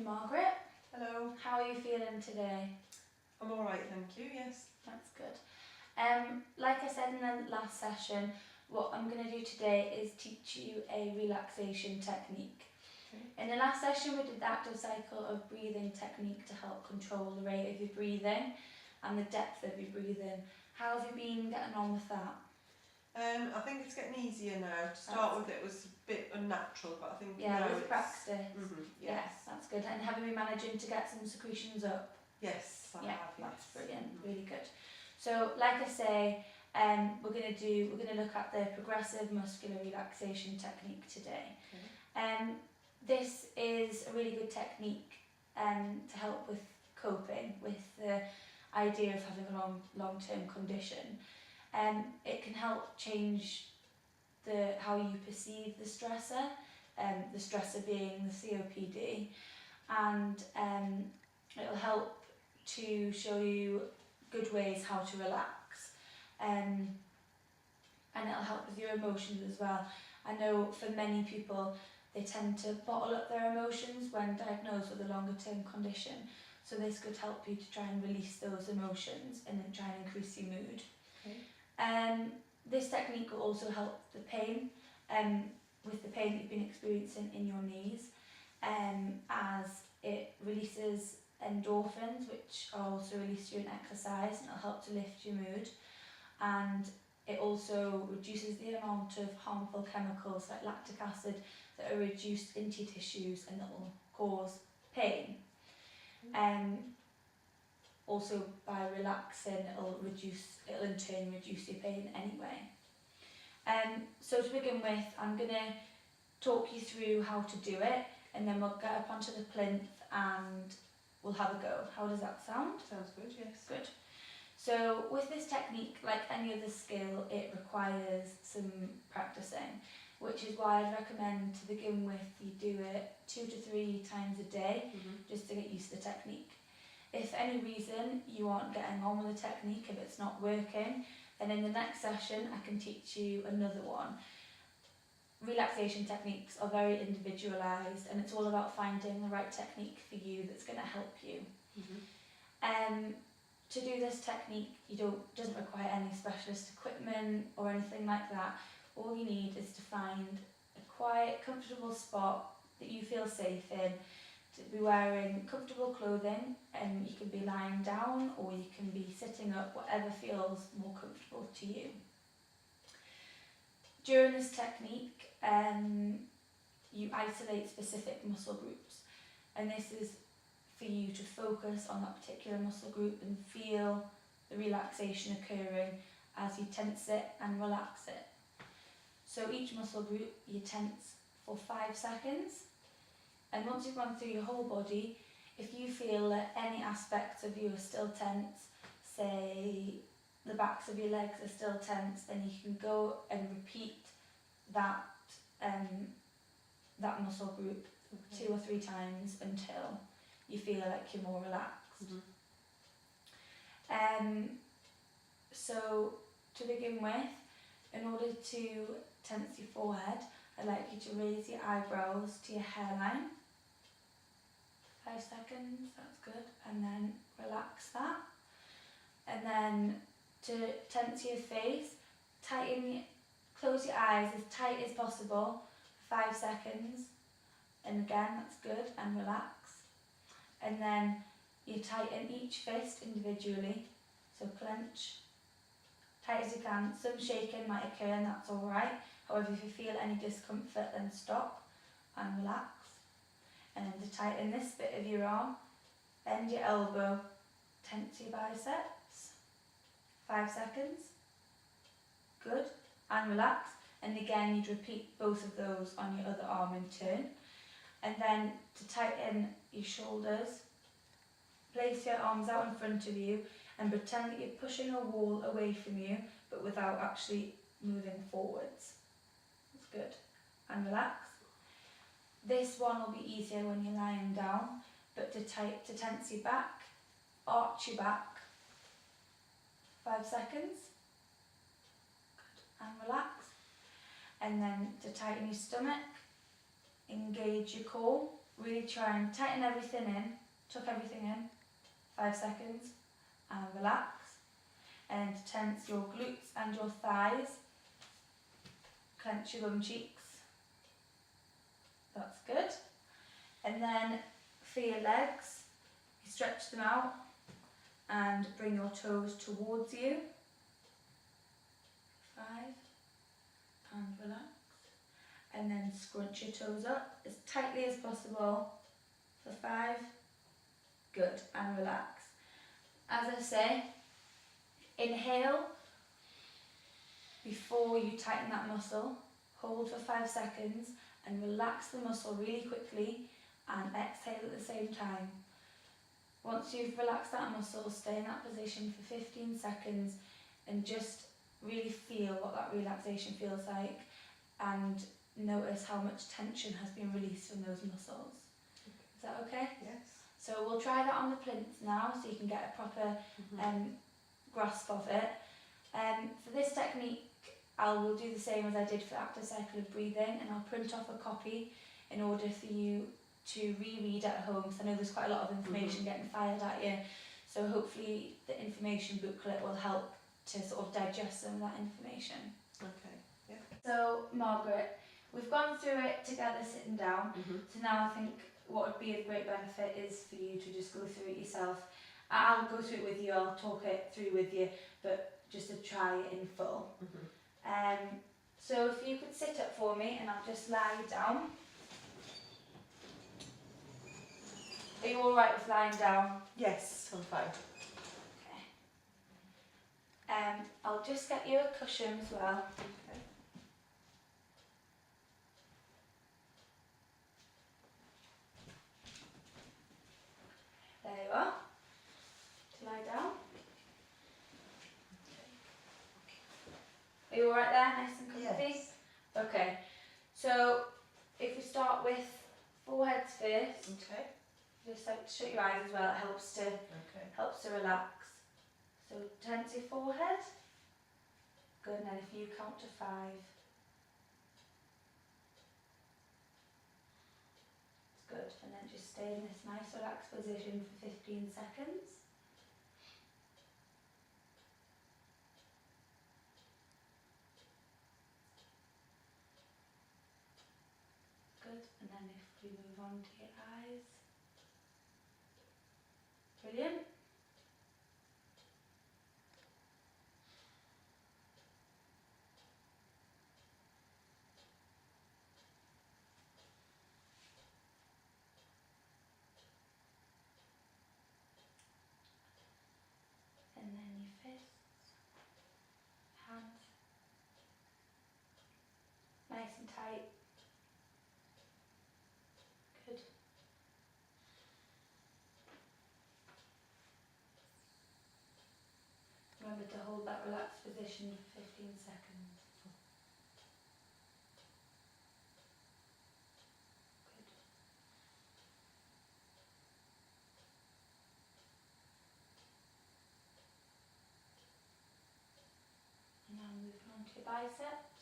Margaret. Hello. How are you feeling today? I'm alright, thank you, yes. That's good. Like I said in the last session, what I'm going to do today is teach you a relaxation technique. Okay. In the last session we did the active cycle of breathing technique to help control the rate of your breathing and the depth of your breathing. How have you been getting on with that? I think it's getting easier now. To start with it was a bit unnatural, but I think Yeah, now with it's... practice. Yes. Yes, that's good. And have you been managing to get some secretions up? Yes, I have, yes. That's brilliant, really good. So, like I say, we're going to look at the progressive muscular relaxation technique today. Okay. This is a really good technique to help with coping with the idea of having a long-term condition. It can help change how you perceive the stressor being the COPD, and it'll help to show you good ways how to relax, and it'll help with your emotions as well. I know for many people they tend to bottle up their emotions when diagnosed with a longer term condition, so this could help you to try and release those emotions and then try and increase your mood. Okay. This technique will also help the pain, with the pain that you've been experiencing in your knees, as it releases endorphins, which are also released during exercise, and it'll help to lift your mood. And it also reduces the amount of harmful chemicals like lactic acid that are reduced into your tissues and that will cause pain. Also by relaxing, it'll in turn reduce your pain anyway. So to begin with, I'm going to talk you through how to do it, and then we'll get up onto the plinth and we'll have a go. How does that sound? Sounds good, yes. Good. So with this technique, like any other skill, it requires some practicing, which is why I'd recommend to begin with you do it 2 to 3 times a day, just to get used to the technique. If for any reason you aren't getting on with the technique, if it's not working, then in the next session I can teach you another one. Relaxation techniques are very individualised, and it's all about finding the right technique for you that's going to help you. To do this technique, doesn't require any specialist equipment or anything like that. All you need is to find a quiet, comfortable spot that you feel safe in, to be wearing comfortable clothing, and you can be lying down or you can be sitting up, whatever feels more comfortable to you. During this technique, you isolate specific muscle groups, and this is for you to focus on that particular muscle group and feel the relaxation occurring as you tense it and relax it. So each muscle group you tense for 5 seconds, and once you've gone through your whole body, if you feel that any aspects of you are still tense, say the backs of your legs are still tense, then you can go and repeat that muscle group 2 or 3 times until you feel like you're more relaxed. So to begin with, in order to tense your forehead, I'd like you to raise your eyebrows to your hairline. 5 seconds, that's good, and then relax that. And then to tense your face, close your eyes as tight as possible for 5 seconds, and again that's good, and relax. And then you tighten each fist individually, so clench tight as you can. Some shaking might occur, and that's alright. However, if you feel any discomfort, then stop and relax. And then to tighten this bit of your arm, bend your elbow, tense your biceps. 5 seconds. Good. And relax. And again, you'd repeat both of those on your other arm in turn. And then to tighten your shoulders, place your arms out in front of you and pretend that you're pushing a wall away from you, but without actually moving forwards. That's good. And relax. This one will be easier when you're lying down, but to tense your back, arch your back. 5 seconds. Good. And relax. And then to tighten your stomach, engage your core really try and tighten everything in, tuck everything in, 5 seconds, and relax. And tense your glutes and your thighs, clench your bum cheeks, that's good. And then for your legs, you stretch them out and bring your toes towards you, 5, and relax. And then scrunch your toes up as tightly as possible for 5, good, and relax. As I say, inhale before you tighten that muscle, hold for 5 seconds and relax the muscle really quickly, and exhale at the same time. Once you've relaxed that muscle, stay in that position for 15 seconds and just really feel what that relaxation feels like, and notice how much tension has been released from those muscles. Is that okay? Yes. So we'll try that on the plinth now so you can get a proper grasp of it. For this technique, I will do the same as I did for the active cycle of breathing, and I'll print off a copy in order for you to reread at home, because I know there's quite a lot of information getting fired at you. So hopefully the information booklet will help to sort of digest some of that information. Okay. Yeah. So Margaret, we've gone through it together sitting down. So now I think what would be of great benefit is for you to just go through it yourself. I'll go through it with you, I'll talk it through with you, but just to try it in full. So if you could sit up for me and I'll just lie down. Are you alright with lying down? Yes, I'm fine. Okay. I'll just get you a cushion as well. Okay. There you are. To lie down. Are you alright there? Nice and comfy? Yes. Okay. So if we start with foreheads first, Okay. just like to shut your eyes as well, it helps to relax. So tense your forehead. Good, and then if you count to 5. It's good, and then just stay in this nice relaxed position for 15 seconds. Good, and then if we move on to your eyes. Brilliant. And then your fists, hands, nice and tight. Good. Remember to hold that relaxed position for 15 seconds. Good. And now moving on to your biceps.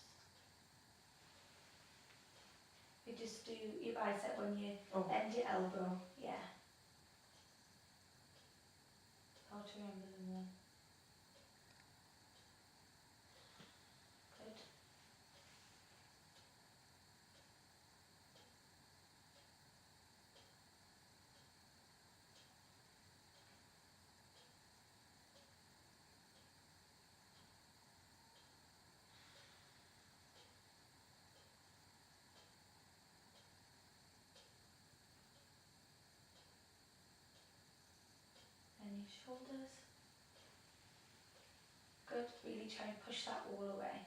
You just do your bicep when you bend your elbow. Yeah. How to remember them then. Good. And your shoulders. Good. Really try and push that all away.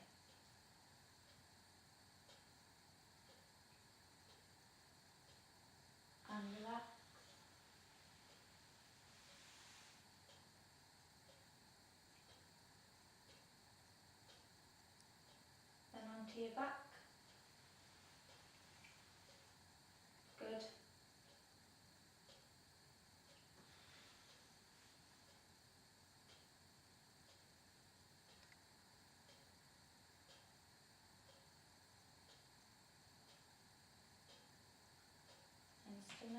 And relax. Then onto your back. Good. And still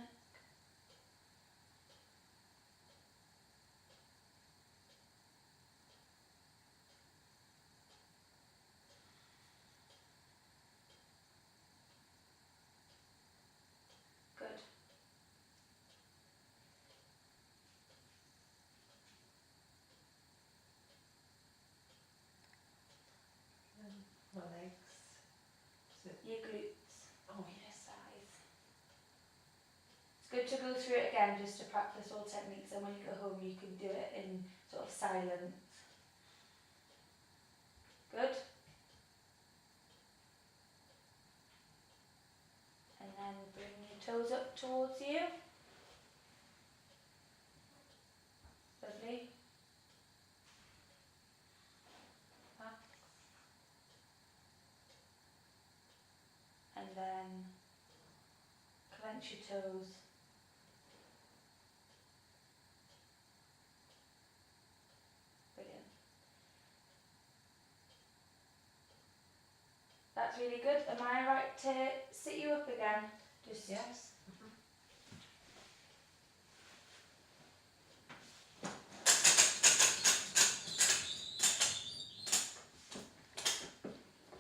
good to go through it again just to practice all techniques, and when you go home you can do it in sort of silence. Good? And then bring your toes up towards you. Lovely. Back. And then clench your toes. Brilliant. That's really good. Am I right to sit you up again? Just Yes.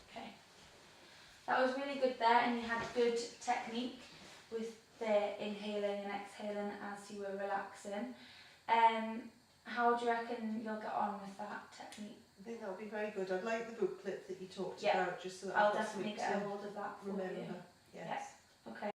Okay. That was really good there, and you had good technique with the inhaling and exhaling as you were relaxing. How do you reckon you'll get on with that technique? I think that'll be very good. I'd like the booklet that you talked Yeah. about, just so that I'll I've got definitely something get a to hold of that for remember. you. Yes. Okay.